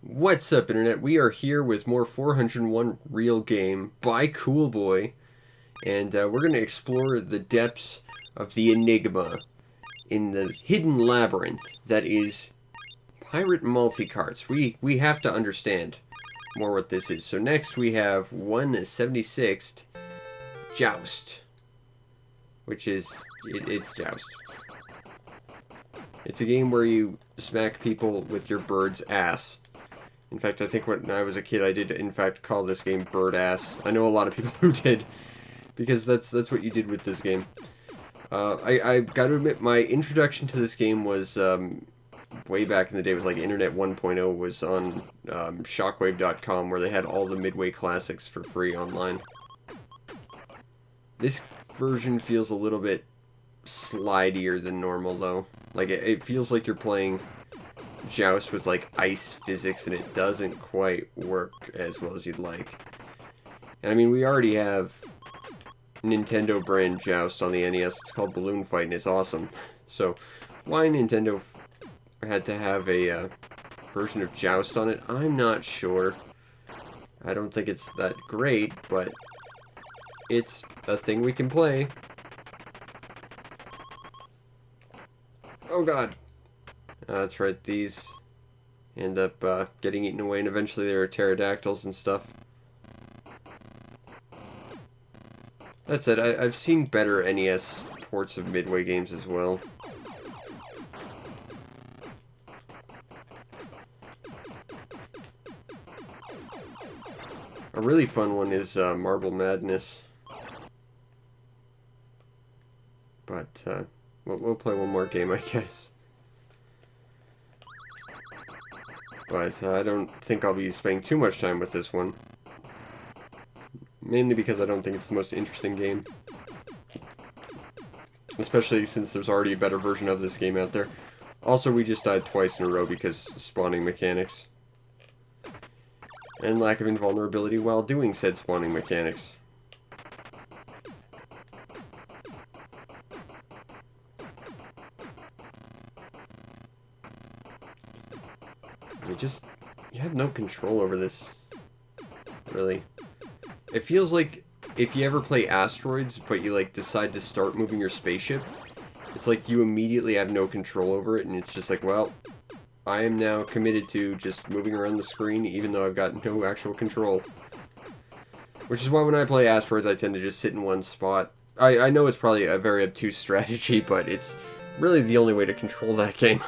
What's up, Internet? We are here with more 401 Real Game by CoolBoy, and we're going to explore the depths of the enigma in the hidden labyrinth that is pirate multi-carts. We have to understand more what this is. So next we have 176th Joust, which is, it's Joust. It's a game where you smack people with your bird's ass. In fact, I think when I was a kid, I did, in fact, call this game Bird Ass. I know a lot of people who did, because that's what you did with this game. I got to admit, my introduction to this game was way back in the day with, like, Internet 1.0, was on shockwave.com, where they had all the Midway classics for free online. This version feels a little bit slidier than normal, though. Like, it feels like you're playing Joust with like ice physics, and it doesn't quite work as well as you'd like. And I mean, we already have Nintendo brand Joust on the NES. It's called Balloon Fight, and it's awesome. So why Nintendo had to have a version of Joust on it, I'm not sure. I don't think it's that great, but it's a thing we can play. Oh god. That's right, these end up getting eaten away, and eventually there are pterodactyls and stuff. That said, I've seen better NES ports of Midway games as well. A really fun one is Marble Madness. But we'll play one more game, I guess. But I don't think I'll be spending too much time with this one. Mainly because I don't think it's the most interesting game. Especially since there's already a better version of this game out there. Also, we just died twice in a row because spawning mechanics. And lack of invulnerability while doing said spawning mechanics. You have no control over this, really. It feels like if you ever play Asteroids, but you like decide to start moving your spaceship, it's like you immediately have no control over it, and it's just like, well, I am now committed to just moving around the screen, even though I've got no actual control. Which is why when I play Asteroids, I tend to just sit in one spot. I know it's probably a very obtuse strategy, but it's really the only way to control that game.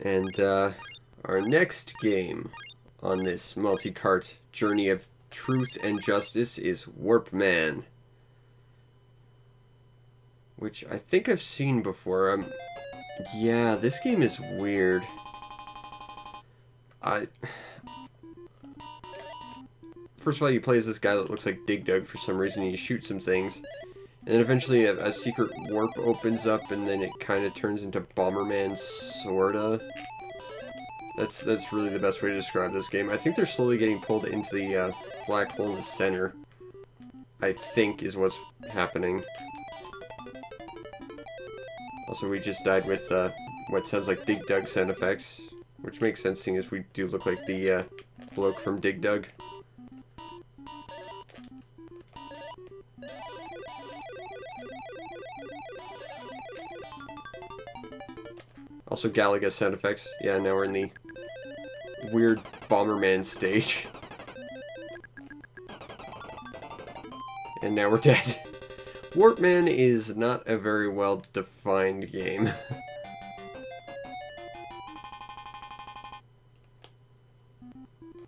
And our next game on this multi-cart journey of truth and justice is Warp Man, which I think I've seen before. Yeah, this game is weird. First of all, you play as this guy that looks like Dig Dug for some reason, and you shoot some things. And then eventually a secret warp opens up, and then it kind of turns into Bomberman, sorta. That's really the best way to describe this game. I think they're slowly getting pulled into the black hole in the center, I think is what's happening. Also, we just died with what sounds like Dig Dug sound effects, which makes sense seeing as we do look like the bloke from Dig Dug. Also, Galaga sound effects. Yeah, now we're in the weird Bomberman stage. And now we're dead. Warpman is not a very well-defined game.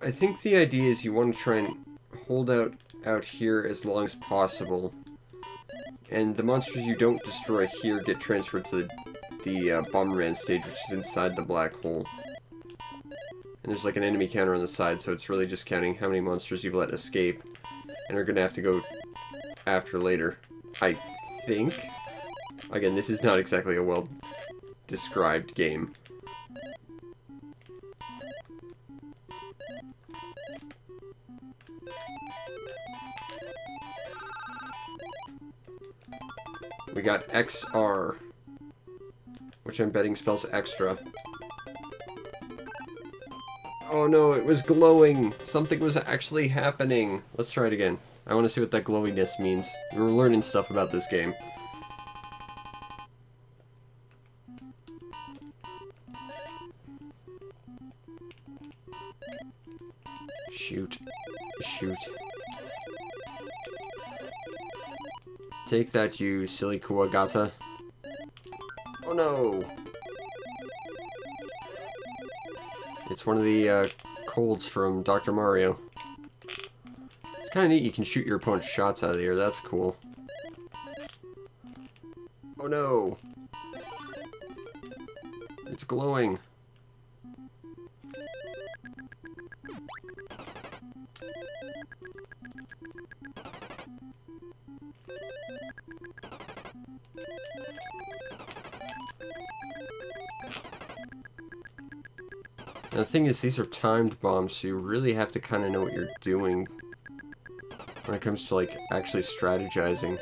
I think the idea is you want to try and hold out here as long as possible. And the monsters you don't destroy here get transferred to the Bomberman stage, which is inside the black hole. And there's like an enemy counter on the side, so it's really just counting how many monsters you've let escape and are going to have to go after later, I think. Again, this is not exactly a well-described game. We got XR. which I'm betting spells extra. Oh no, it was glowing! Something was actually happening! Let's try it again. I want to see what that glowiness means. We were learning stuff about this game. Shoot. Shoot. Take that, you silly Kuwagata. Oh no! It's one of the colds from Dr. Mario. It's kind of neat, you can shoot your opponent's shots out of the air, that's cool. Oh no! It's glowing. And the thing is, these are timed bombs, so you really have to kind of know what you're doing when it comes to, like, actually strategizing.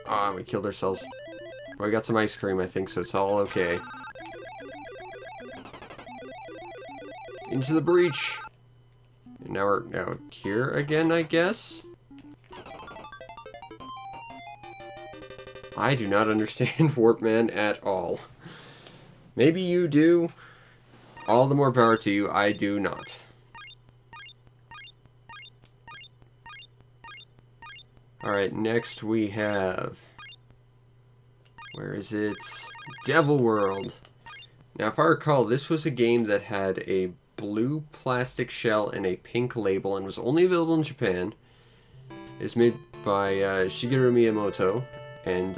Ah, we killed ourselves. Well, we got some ice cream, I think, so it's all okay. Into the breach! And now we're out here again, I guess? I do not understand Warpman at all. Maybe you do. All the more power to you, I do not. Alright, next we have... Where is it? Devil World. Now, if I recall, this was a game that had a blue plastic shell and a pink label and was only available in Japan. It's made by Shigeru Miyamoto. And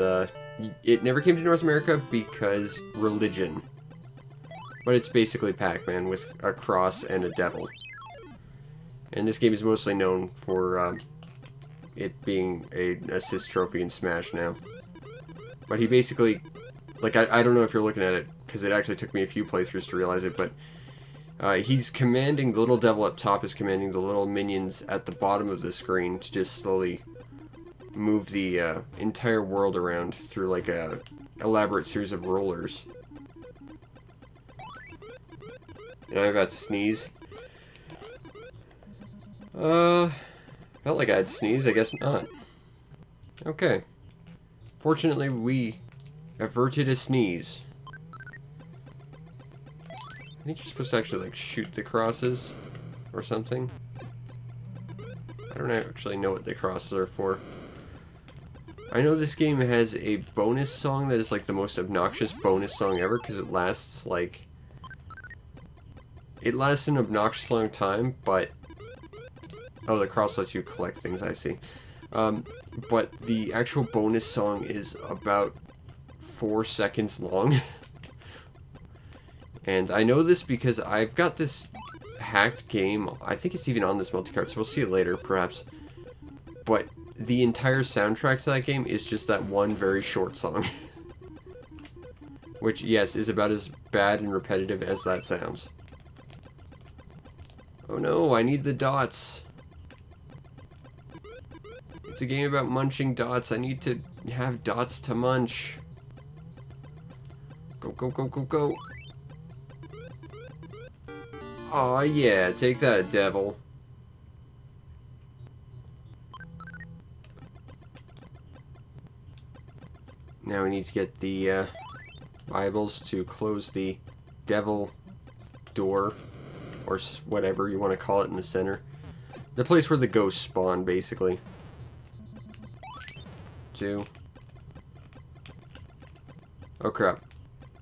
it never came to North America because religion. But it's basically Pac-Man with a cross and a devil. And this game is mostly known for it being an assist trophy in Smash now. But he basically... Like, I don't know if you're looking at it, because it actually took me a few playthroughs to realize it, but he's commanding... The little devil up top is commanding the little minions at the bottom of the screen to just slowly... move the entire world around through like a elaborate series of rollers. And I'm about to sneeze. Felt like I'd sneeze, I guess not. Okay. Fortunately, we averted a sneeze. I think you're supposed to actually like shoot the crosses or something. I don't actually know what the crosses are for. I know this game has a bonus song that is like the most obnoxious bonus song ever because it lasts like... It lasts an obnoxious long time, but... Oh, the cross lets you collect things, I see. But the actual bonus song is about 4 seconds long. And I know this because I've got this hacked game. I think it's even on this multi-card, so we'll see it later, perhaps. But... the entire soundtrack to that game is just that one very short song. Which, yes, is about as bad and repetitive as that sounds. Oh no, I need the dots. It's a game about munching dots. I need to have dots to munch. Go, go, go, go, go. Aw, yeah, take that, devil. Now we need to get the Bibles to close the devil door, or whatever you want to call it in the center. The place where the ghosts spawn, basically. 2. Oh crap.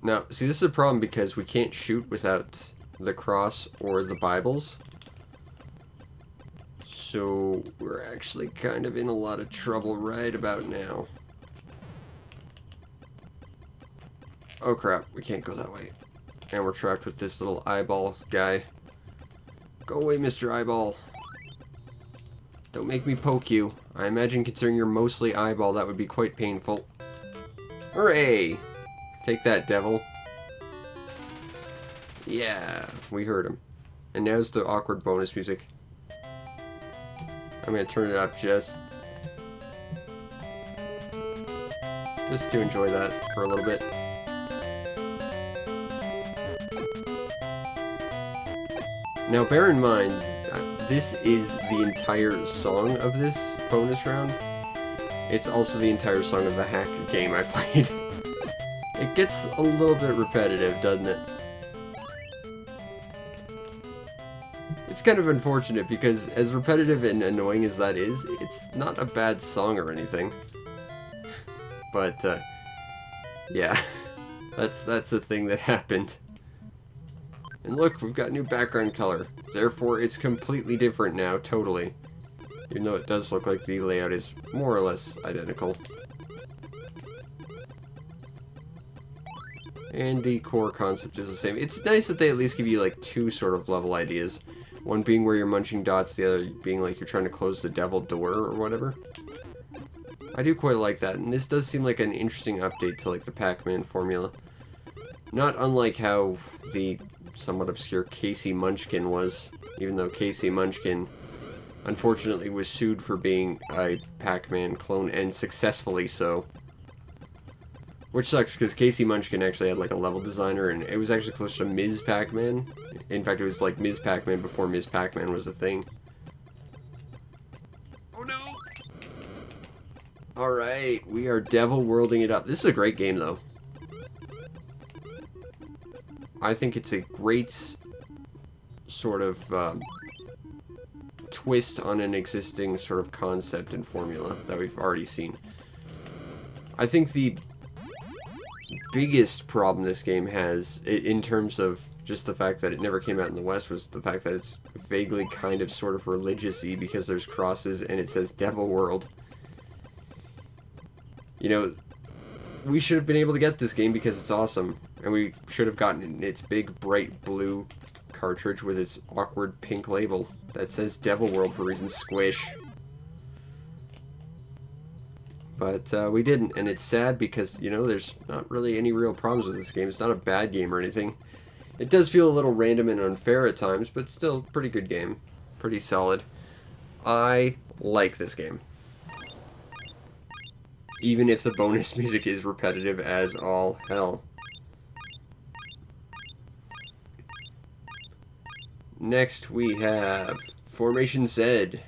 Now, see, this is a problem because we can't shoot without the cross or the Bibles. So, we're actually kind of in a lot of trouble right about now. Oh crap, we can't go that way. And we're trapped with this little eyeball guy. Go away, Mr. Eyeball. Don't make me poke you. I imagine considering you're mostly eyeball, that would be quite painful. Hooray! Take that, devil. Yeah, we heard him. And now's the awkward bonus music. I'm gonna turn it up just just to enjoy that for a little bit. Now, bear in mind, this is the entire song of this bonus round. It's also the entire song of the hack game I played. It gets a little bit repetitive, doesn't it? It's kind of unfortunate because as repetitive and annoying as that is, it's not a bad song or anything. But, yeah, that's the thing that happened. And look, we've got new background color. Therefore, it's completely different now, totally. Even though it does look like the layout is more or less identical. And the core concept is the same. It's nice that they at least give you, like, two sort of level ideas. One being where you're munching dots, the other being like you're trying to close the devil door or whatever. I do quite like that, and this does seem like an interesting update to, like, the Pac-Man formula. Not unlike how the somewhat obscure Casey Munchkin was, even though Casey Munchkin unfortunately was sued for being a Pac-Man clone, and successfully so. Which sucks, because Casey Munchkin actually had like a level designer, and it was actually close to Ms. Pac-Man. In fact, it was like Ms. Pac-Man before Ms. Pac-Man was a thing. Oh no! Alright, we are devil worlding it up. This is a great game, though. I think it's a great sort of twist on an existing sort of concept and formula that we've already seen. I think the biggest problem this game has, in terms of just the fact that it never came out in the West, was the fact that it's vaguely kind of sort of religious-y because there's crosses and it says Devil World. You know, we should have been able to get this game because it's awesome, and we should have gotten its big bright blue cartridge with its awkward pink label that says Devil World for reason squish. But we didn't, and it's sad because, you know, there's not really any real problems with this game. It's not a bad game or anything. It does feel a little random and unfair at times, but still pretty good game. Pretty solid. I like this game. Even if the bonus music is repetitive as all hell. Next we have Formation Z.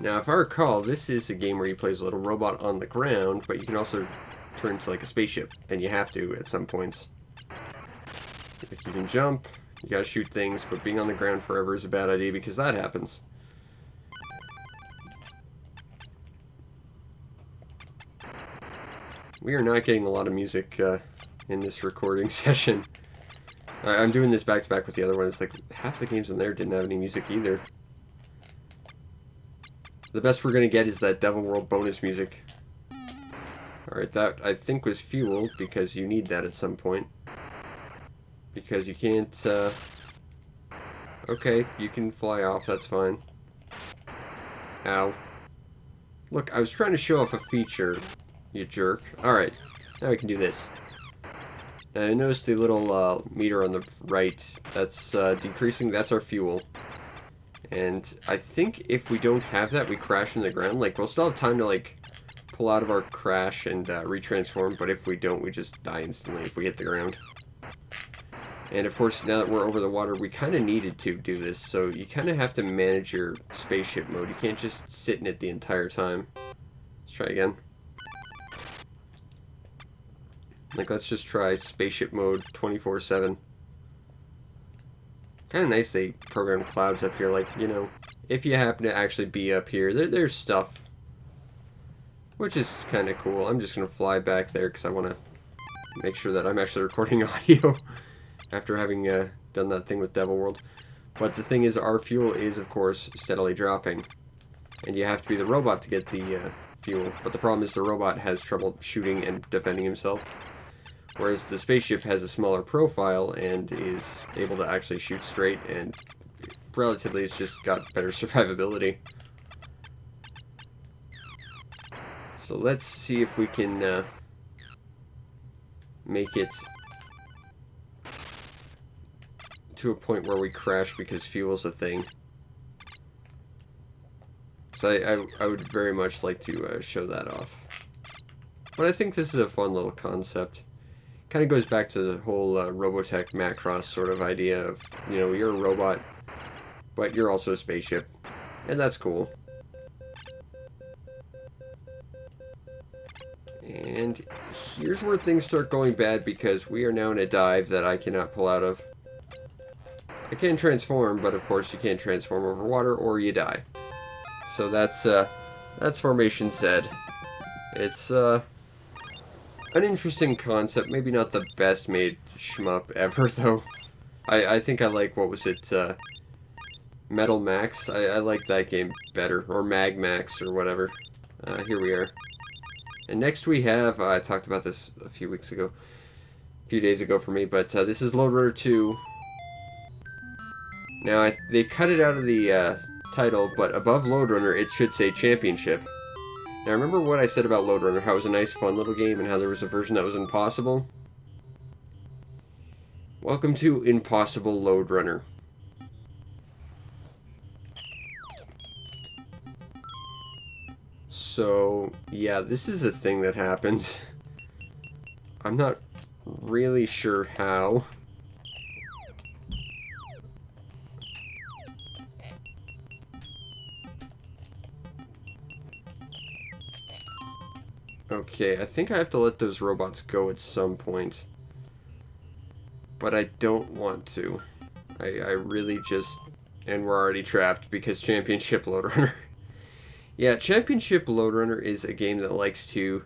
Now, if I recall, this is a game where you play as a little robot on the ground, but you can also turn into like a spaceship, and you have to at some points. If you can jump, you gotta shoot things, but being on the ground forever is a bad idea because that happens. We are not getting a lot of music in this recording session. I'm doing this back to back with the other one. It's like half the games in there didn't have any music either. The best we're going to get is that Devil World bonus music. Alright, that I think was fuel, because you need that at some point. Because you can't, okay, you can fly off, that's fine. Ow. Look, I was trying to show off a feature, you jerk. Alright, now we can do this. Now, I noticed the little meter on the right, that's decreasing, that's our fuel. And I think if we don't have that, we crash in the ground. Like, we'll still have time to, like, pull out of our crash and retransform, but if we don't, we just die instantly if we hit the ground. And, of course, now that we're over the water, we kind of needed to do this, so you kind of have to manage your spaceship mode. You can't just sit in it the entire time. Let's try again. Like, let's just try spaceship mode 24/7. Kind of nice they programmed clouds up here, like, you know, if you happen to actually be up here, there's stuff. Which is kind of cool. I'm just going to fly back there because I want to make sure that I'm actually recording audio after having done that thing with Devil World. But the thing is, our fuel is, of course, steadily dropping. And you have to be the robot to get the fuel. But the problem is the robot has trouble shooting and defending himself. Whereas the spaceship has a smaller profile and is able to actually shoot straight, and relatively it's just got better survivability. So let's see if we can make it to a point where we crash because fuel's a thing. So I would very much like to show that off. But I think this is a fun little concept. Kind of goes back to the whole Robotech Macross sort of idea of, you know, you're a robot, but you're also a spaceship. And that's cool. And here's where things start going bad because we are now in a dive that I cannot pull out of. I can transform, but of course you can't transform over water or you die. So that's Formation Z. It's an interesting concept, maybe not the best made shmup ever though. I think I like, what was it, Metal Max? I like that game better, or Mag Max or whatever. Here we are. And next we have, I talked about this a few days ago for me, but this is Lode Runner 2. Now, they cut it out of the title, but above Lode Runner it should say Championship. Now, remember what I said about Lode Runner, how it was a nice fun little game and how there was a version that was impossible? Welcome to Impossible Lode Runner. So, yeah, this is a thing that happens. I'm not really sure how. Okay, I think I have to let those robots go at some point. But I don't want to. I really just... And we're already trapped because Championship Lode Runner. Yeah, Championship Lode Runner is a game that likes to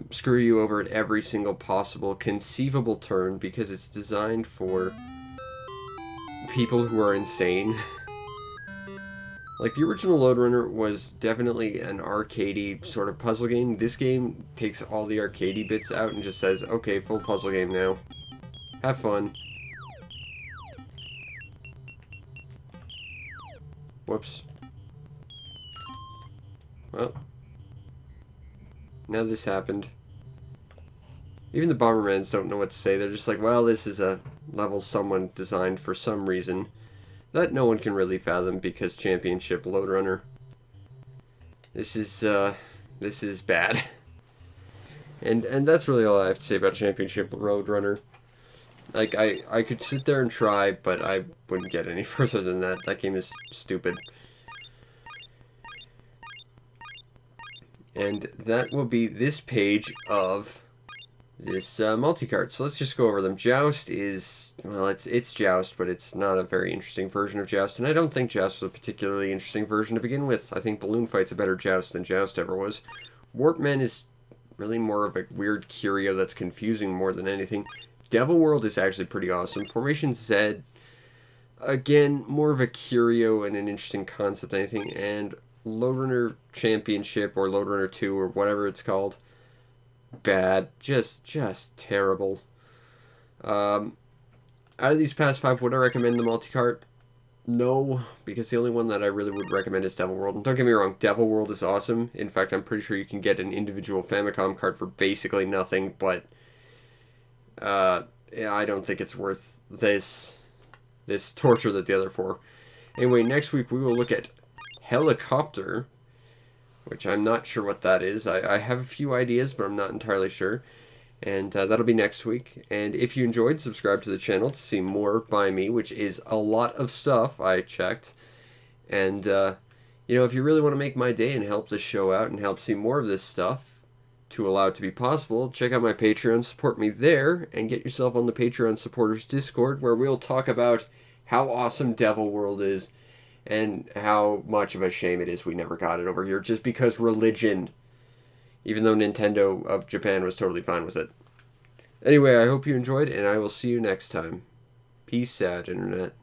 screw you over at every single possible conceivable turn because it's designed for people who are insane. Like, the original Lode Runner was definitely an arcadey sort of puzzle game. This game takes all the arcadey bits out and just says, okay, full puzzle game now. Have fun. Whoops. Well, now this happened. Even the Bombermans don't know what to say. They're just like, well, this is a level someone designed for some reason that no one can really fathom because Championship Lode Runner. This is bad. And that's really all I have to say about Championship Lode Runner. Like, I could sit there and try, but I wouldn't get any further than that. That game is stupid. And that will be this page of this multi-cart. So let's just go over them. Joust is, well, it's Joust, but it's not a very interesting version of Joust. And I don't think Joust was a particularly interesting version to begin with. I think Balloon Fight's a better Joust than Joust ever was. Warpman is really more of a weird curio that's confusing more than anything. Devil World is actually pretty awesome. Formation Z, again, more of a curio and an interesting concept than anything. And Lode Runner Championship, or Lode Runner 2, or whatever it's called, bad. Just terrible. Out of these past 5, would I recommend the multi-cart? No, because the only one that I really would recommend is Devil World. And don't get me wrong, Devil World is awesome. In fact, I'm pretty sure you can get an individual Famicom cart for basically nothing, but yeah, I don't think it's worth this torture that the other 4. Anyway, next week we will look at Helicopter, which I'm not sure what that is. I have a few ideas, but I'm not entirely sure. And that'll be next week. And if you enjoyed, subscribe to the channel to see more by me, which is a lot of stuff, I checked. And, you know, if you really want to make my day and help this show out and help see more of this stuff to allow it to be possible, check out my Patreon, support me there, and get yourself on the Patreon supporters Discord, where we'll talk about how awesome Devil World is and how much of a shame it is we never got it over here just because religion, even though Nintendo of Japan was totally fine with it. Anyway, I hope you enjoyed, and I will see you next time. Peace out, Internet.